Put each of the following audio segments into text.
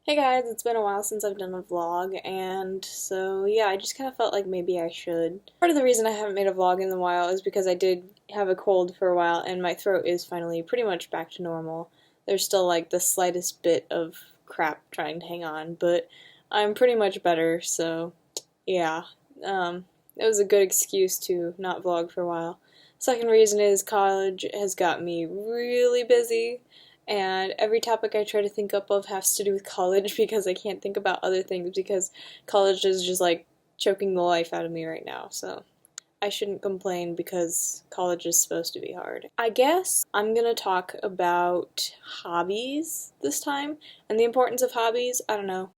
Hey guys, it's been a while since I've done a vlog, and so yeah, I just kind of felt like maybe I should. Part of the reason I haven't made a vlog in a while is because I did have a cold for a while, and my throat is finally pretty much back to normal. There's still like the slightest bit of crap trying to hang on, but I'm pretty much better, so yeah. It was a good excuse to not vlog for a while. Second reason is college has got me really busy, and every topic I try to think up of has to do with college because I can't think about other things because college is just like choking the life out of me right now. So I shouldn't complain because college is supposed to be hard. I guess I'm gonna talk about hobbies this time and the importance of hobbies. I don't know.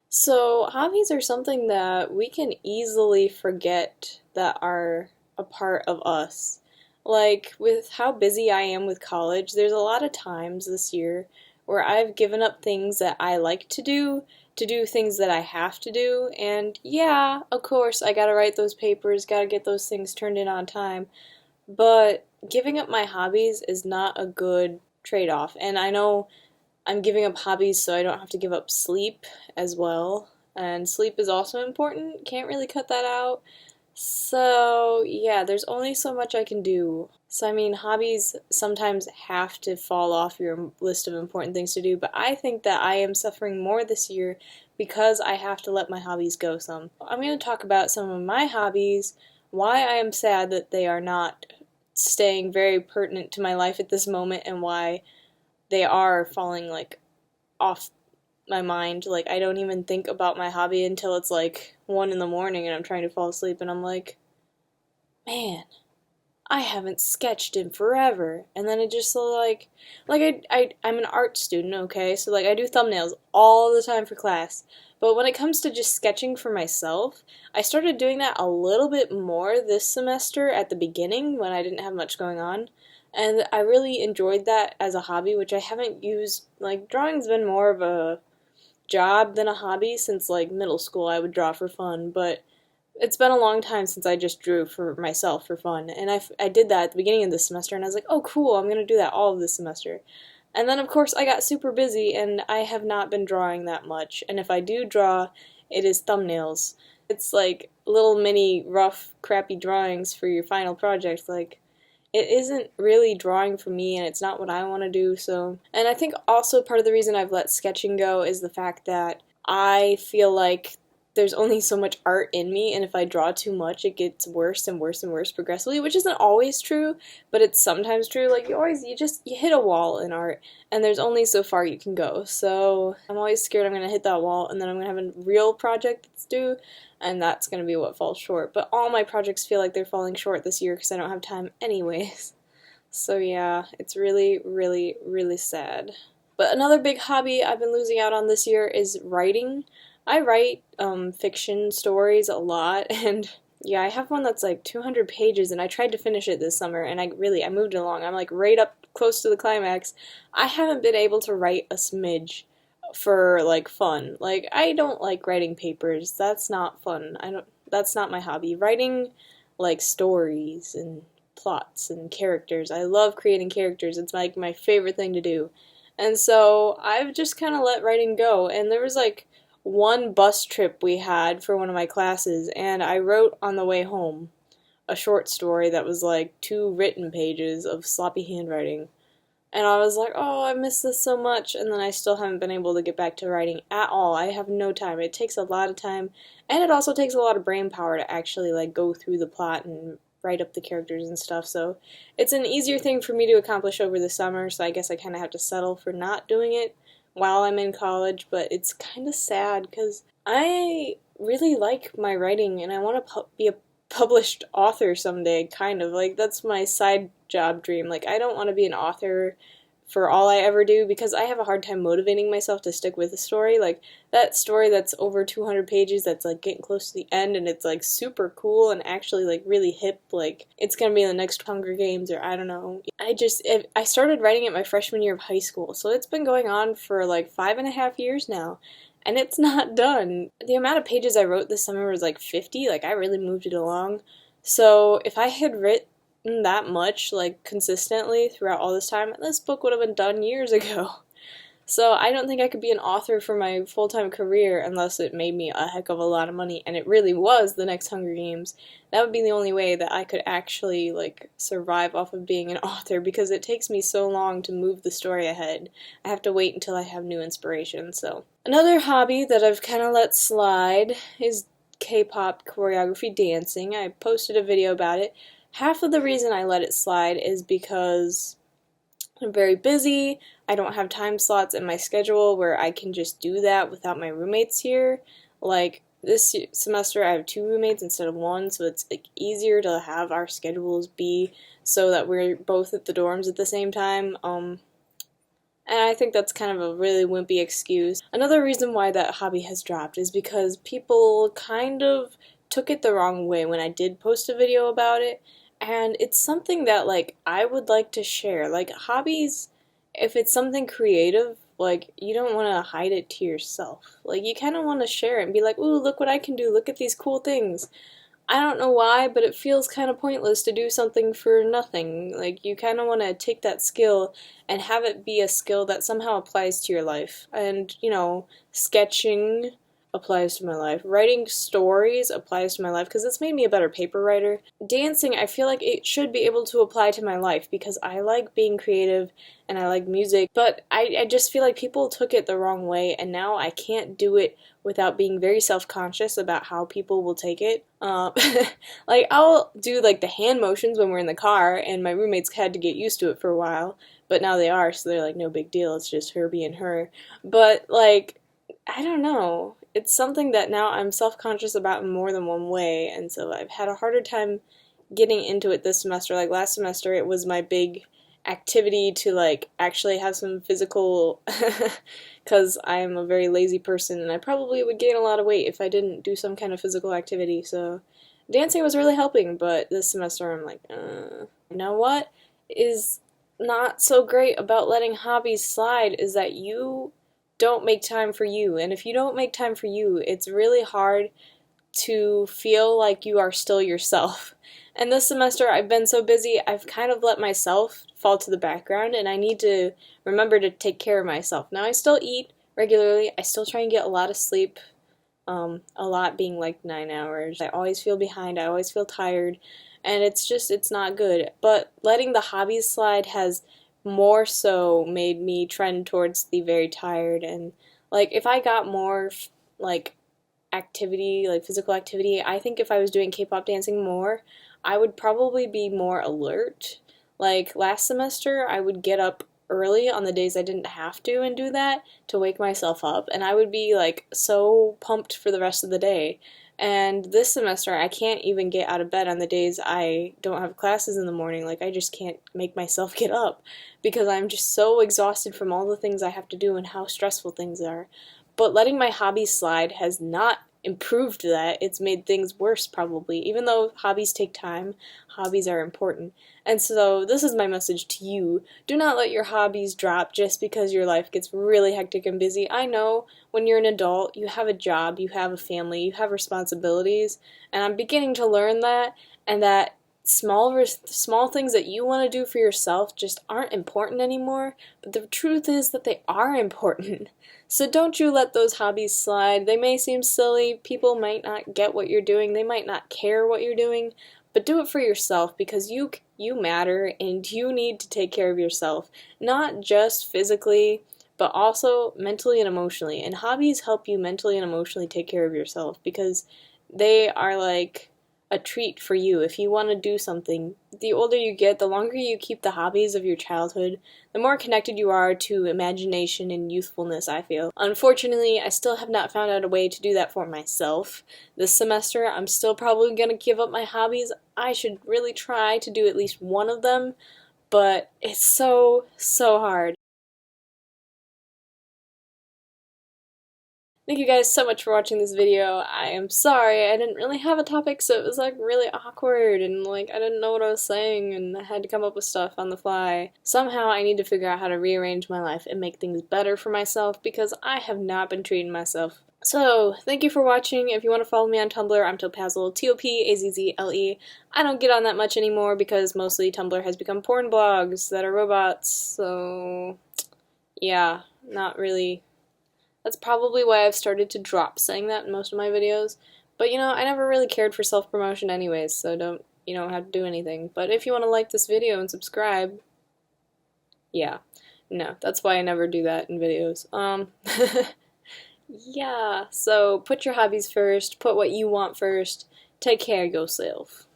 So, hobbies are something that we can easily forget that are a part of us. Like, with how busy I am with college, there's a lot of times this year where I've given up things that I like to do things that I have to do, and yeah, of course, I gotta write those papers, gotta get those things turned in on time, but giving up my hobbies is not a good trade-off, and I know I'm giving up hobbies so I don't have to give up sleep as well. And sleep is also important. Can't really cut that out. So, yeah, there's only so much I can do. So, I mean, hobbies sometimes have to fall off your list of important things to do, but I think that I am suffering more this year because I have to let my hobbies go some. I'm going to talk about some of my hobbies, why I am sad that they are not staying very pertinent to my life at this moment, and why they are falling like off my mind. Like I don't even think about my hobby until it's like 1 in the morning and I'm trying to fall asleep and I'm like, man, I haven't sketched in forever. And then it just I'm an art student, okay? So like I do thumbnails all the time for class. But when it comes to just sketching for myself, I started doing that a little bit more this semester at the beginning when I didn't have much going on. And I really enjoyed that as a hobby, which I haven't used. Like, drawing's been more of a job than a hobby since like middle school. I would draw for fun, but it's been a long time since I just drew for myself for fun. And I did that at the beginning of this semester, and I was like, oh, cool, I'm going to do that all of this semester. And then, of course, I got super busy, and I have not been drawing that much. And if I do draw, it is thumbnails. It's like little mini rough, crappy drawings for your final project. Like, it isn't really drawing for me and it's not what I want to do. So, and I think also part of the reason I've let sketching go is the fact that I feel like there's only so much art in me, and if I draw too much it gets worse and worse and worse progressively, which isn't always true, but it's sometimes true. Like you hit a wall in art and there's only so far you can go. So I'm always scared I'm going to hit that wall and then I'm going to have a real project that's due, and that's going to be what falls short. But all my projects feel like they're falling short this year because I don't have time anyways. So yeah, it's really, really, really sad. But another big hobby I've been losing out on this year is writing. I write fiction stories a lot, and yeah, I have one that's like 200 pages, and I tried to finish it this summer, and I moved along. I'm like right up close to the climax. I haven't been able to write a smidge for like fun. Like I don't like writing papers. That's not fun. I don't That's not my hobby. Writing like stories and plots and characters. I love creating characters. It's like my favorite thing to do. And so I've just kind of let writing go. And there was like one bus trip we had for one of my classes, and I wrote on the way home a short story that was like 2 written pages of sloppy handwriting. And I was like, oh, I miss this so much. And then I still haven't been able to get back to writing at all. I have no time. It takes a lot of time. And it also takes a lot of brain power to actually like go through the plot and write up the characters and stuff. So it's an easier thing for me to accomplish over the summer. So I guess I kind of have to settle for not doing it while I'm in college. But it's kind of sad because I really like my writing and I want to be a published author someday, kind of. Like, that's my side job dream. Like, I don't want to be an author for all I ever do because I have a hard time motivating myself to stick with a story. Like, that story that's over 200 pages that's, like, getting close to the end and it's, like, super cool and actually, like, really hip. Like, it's gonna be in the next Hunger Games or I don't know. I started writing it my freshman year of high school, so it's been going on for, like, 5.5 years now. And it's not done. The amount of pages I wrote this summer was like 50, like I really moved it along. So if I had that much, like, consistently throughout all this time, this book would have been done years ago. So I don't think I could be an author for my full-time career unless it made me a heck of a lot of money, and it really was the next Hunger Games. That would be the only way that I could actually, like, survive off of being an author, because it takes me so long to move the story ahead. I have to wait until I have new inspiration, so. Another hobby that I've kind of let slide is K-pop choreography dancing. I posted a video about it. Half of the reason I let it slide is because I'm very busy. I don't have time slots in my schedule where I can just do that without my roommates here. Like, this semester I have 2 roommates instead of 1, so it's like easier to have our schedules be so that we're both at the dorms at the same time. And I think that's kind of a really wimpy excuse. Another reason why that hobby has dropped is because people kind of took it the wrong way when I did post a video about it. And it's something that, like, I would like to share. Like, hobbies, if it's something creative, like, you don't want to hide it to yourself. Like, you kind of want to share it and be like, ooh, look what I can do, look at these cool things. I don't know why, but it feels kind of pointless to do something for nothing. Like, you kind of want to take that skill and have it be a skill that somehow applies to your life. And, you know, sketching applies to my life. Writing stories applies to my life because it's made me a better paper writer. Dancing, I feel like it should be able to apply to my life because I like being creative and I like music, but I just feel like people took it the wrong way, and now I can't do it without being very self-conscious about how people will take it. Like, I'll do, like, the hand motions when we're in the car, and my roommates had to get used to it for a while, but now they are, so they're like, no big deal, it's just her being her. But, like, I don't know. It's something that now I'm self-conscious about in more than one way, and so I've had a harder time getting into it this semester. Like, last semester, it was my big activity to, like, actually have some physical, because I am a very lazy person and I probably would gain a lot of weight if I didn't do some kind of physical activity, so dancing was really helping, but this semester I'm like, You know what is not so great about letting hobbies slide is that you don't make time for you, and if you don't make time for you, it's really hard to feel like you are still yourself. And this semester I've been so busy, I've kind of let myself fall to the background, and I need to remember to take care of myself. Now, I still eat regularly, I still try and get a lot of sleep, a lot being like 9 hours. I always feel behind, I always feel tired, and it's not good. But letting the hobbies slide has more so made me trend towards the very tired, and, like, if I got more, like, activity, like physical activity, I think if I was doing K-pop dancing more, I would probably be more alert. Like, last semester, I would get up early on the days I didn't have to and do that to wake myself up, and I would be, like, so pumped for the rest of the day. And this semester, I can't even get out of bed on the days I don't have classes in the morning. Like, I just can't make myself get up because I'm just so exhausted from all the things I have to do and how stressful things are. But letting my hobbies slide has not improved that. It's made things worse, probably. Even though hobbies take time, hobbies are important. And so this is my message to you. Do not let your hobbies drop just because your life gets really hectic and busy. I know when you're an adult, you have a job, you have a family, you have responsibilities, and I'm beginning to learn that, and that small things that you want to do for yourself just aren't important anymore, but the truth is that they are important. So don't you let those hobbies slide. They may seem silly, people might not get what you're doing, they might not care what you're doing, but do it for yourself because you matter and you need to take care of yourself, not just physically, but also mentally and emotionally. And hobbies help you mentally and emotionally take care of yourself because they are like a treat for you. If you want to do something, the older you get, the longer you keep the hobbies of your childhood, the more connected you are to imagination and youthfulness, I feel. Unfortunately, I still have not found out a way to do that for myself. This semester, I'm still probably going to give up my hobbies. I should really try to do at least one of them, but it's so hard. Thank you guys so much for watching this video. I am sorry, I didn't really have a topic, so it was like really awkward and like I didn't know what I was saying and I had to come up with stuff on the fly. Somehow I need to figure out how to rearrange my life and make things better for myself because I have not been treating myself So, thank you for watching. If you want to follow me on Tumblr, I'm Topazzle, Topazzle. I don't get on that much anymore because mostly Tumblr has become porn blogs that are robots, so yeah, not really. That's probably why I've started to drop saying that in most of my videos. But I never really cared for self-promotion anyways, so don't have to do anything. But if you want to like this video and subscribe, yeah. No, that's why I never do that in videos. Yeah, so put your hobbies first, put what you want first, take care of yourself.